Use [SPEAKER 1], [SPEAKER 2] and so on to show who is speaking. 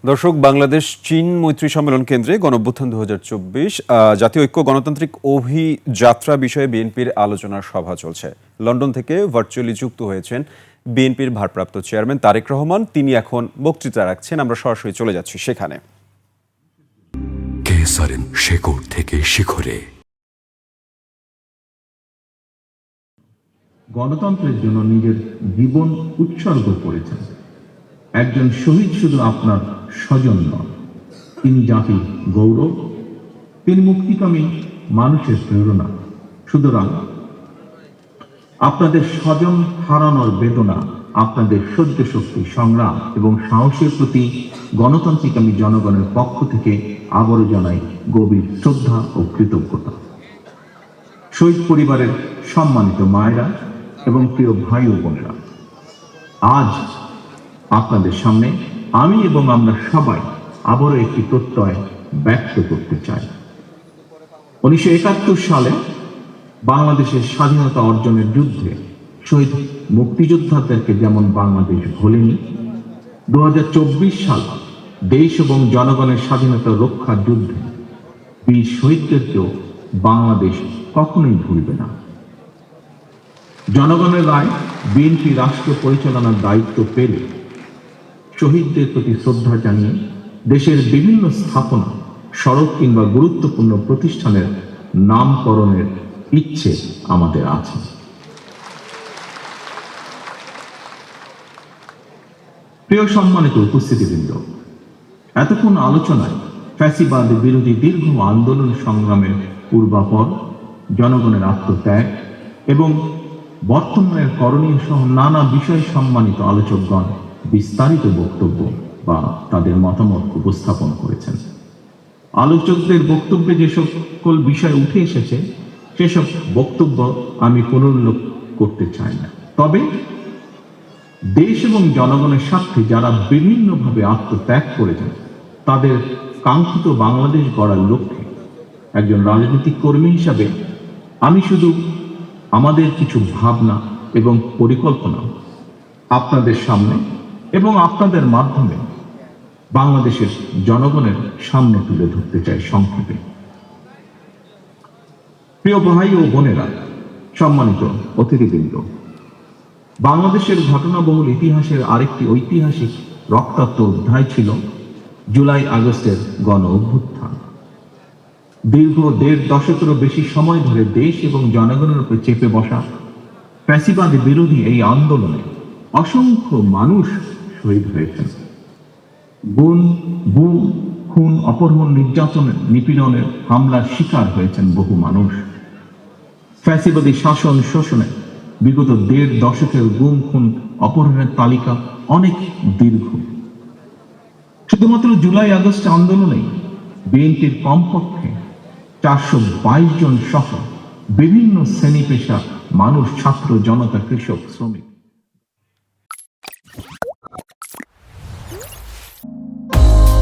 [SPEAKER 1] দর্শক, বাংলাদেশ চীন মৈত্রী সম্মেলন কেন্দ্রে গণঅভ্যুত্থান 2024 জাতীয় ঐক্য গণতান্ত্রিক অভিযাত্রা বিষয়ে বিএনপির আলোচনার সভা চলছে। লন্ডন থেকে ভার্চুয়ালি যুক্ত হয়েছেন বিএনপির ভারপ্রাপ্ত চেয়ারম্যান তারেক রহমান। তিনি এখন বক্তৃতা রাখছেন। আমরা সরাসরি চলে যাচ্ছি সেখানে।
[SPEAKER 2] কেসারেন শেকড় থেকে শিখরে।
[SPEAKER 3] গণতন্ত্রের জন্য নিজের জীবন উৎসর্গ করেছেন। একজন শহীদ শুধু আপনার স্বজন নন, তিনি জাতির গৌরব, তিনি মুক্তিকামী মানুষের প্রেরণা। সুতরাং আপনাদের স্বজন হারানোর বেদনা, আপনাদের সহ্য শক্তি, সংগ্রাম এবং সাহসের প্রতি গণতান্ত্রিকামী জনগণের পক্ষ থেকে আবারও জানাই গভীর শ্রদ্ধা ও কৃতজ্ঞতা। শহীদ পরিবারের সম্মানিত মায়েরা এবং প্রিয় ভাই ও বোনেরা, আজ আপনাদের সামনে আমি এবং আমরা সবাই আবারও একটি প্রত্যয় ব্যক্ত করতে চাই। 1971 সালে বাংলাদেশের স্বাধীনতা অর্জনের যুদ্ধে শহীদ মুক্তিযোদ্ধাদেরকে যেমন বাংলাদেশ ভোলেনি, 2024 সাল দেশ এবং জনগণের স্বাধীনতা রক্ষার যুদ্ধে বীর শহীদদেরকেও বাংলাদেশ কখনোই ভুলবে না। জনগণের রায় বিএনপি রাষ্ট্র পরিচালনার দায়িত্ব পেলে শহীদদের প্রতি শ্রদ্ধা জানিয়ে দেশের বিভিন্ন স্থাপনা, সড়ক কিংবা গুরুত্বপূর্ণ প্রতিষ্ঠানের নামকরণের ইচ্ছে আমাদের আছে। প্রিয় সম্মানিত উপস্থিতিবৃন্দ, এতক্ষণ আলোচনায় ফ্যাসিবাদ বিরোধী দীর্ঘ আন্দোলন সংগ্রামের পূর্বাপর, জনগণের আত্মত্যাগ এবং বর্তমানের করণীয় সহ নানা বিষয় সম্মানিত আলোচকগণ বিস্তারিত বক্তব্য বা তাদের মতামত উপস্থাপন করেছেন। আলোচকদের বক্তব্যে যে সকল বিষয় উঠে এসেছে সেসব বক্তব্য আমি পুনরুল্লেখ করতে চাই না। তবে দেশ এবং জনগণের স্বার্থে যারা বিভিন্নভাবে আত্মত্যাগ করেছেন, তাদের কাঙ্ক্ষিত বাংলাদেশ গড়ার লক্ষ্যে একজন রাজনৈতিক কর্মী হিসাবে আমি শুধু আমাদের কিছু ভাবনা এবং পরিকল্পনা আপনাদের সামনে এবং আপনাদের মাধ্যমে বাংলাদেশের জনগণের সামনে তুলে ধরতে চাই সংক্ষেপে। প্রিয় ভাই ও বোনেরা, সম্মানিত অতিথিবৃন্দ, বাংলাদেশের ঘটনাবহুল ইতিহাসের আরেকটি ঐতিহাসিক রক্তাক্ত অধ্যায় ছিল জুলাই আগস্টের গণ অভ্যুত্থান। দীর্ঘ 1.5 দশকেরও বেশি সময় ধরে দেশ এবং জনগণের উপর চেপে বসা ফ্যাসিবাদ বিরোধী এই আন্দোলনে অসংখ্য মানুষ শহীদ হয়েছেন। গুম, খুন, অপহরণ, নির্যাতনের, নিপীড়নের হামলার শিকার হয়েছেন বহু মানুষ। ফ্যাসিবাদী শাসন শোষণে বিগত 1.5 দশকের গুম, খুন, অপহরণের তালিকা অনেক দীর্ঘ। শুধুমাত্র জুলাই আগস্ট আন্দোলনেই বিএনপির কমপক্ষে 422 জন সহ বিভিন্ন শ্রেণী পেশা মানুষ, ছাত্র, জনতা, কৃষক, শ্রমিক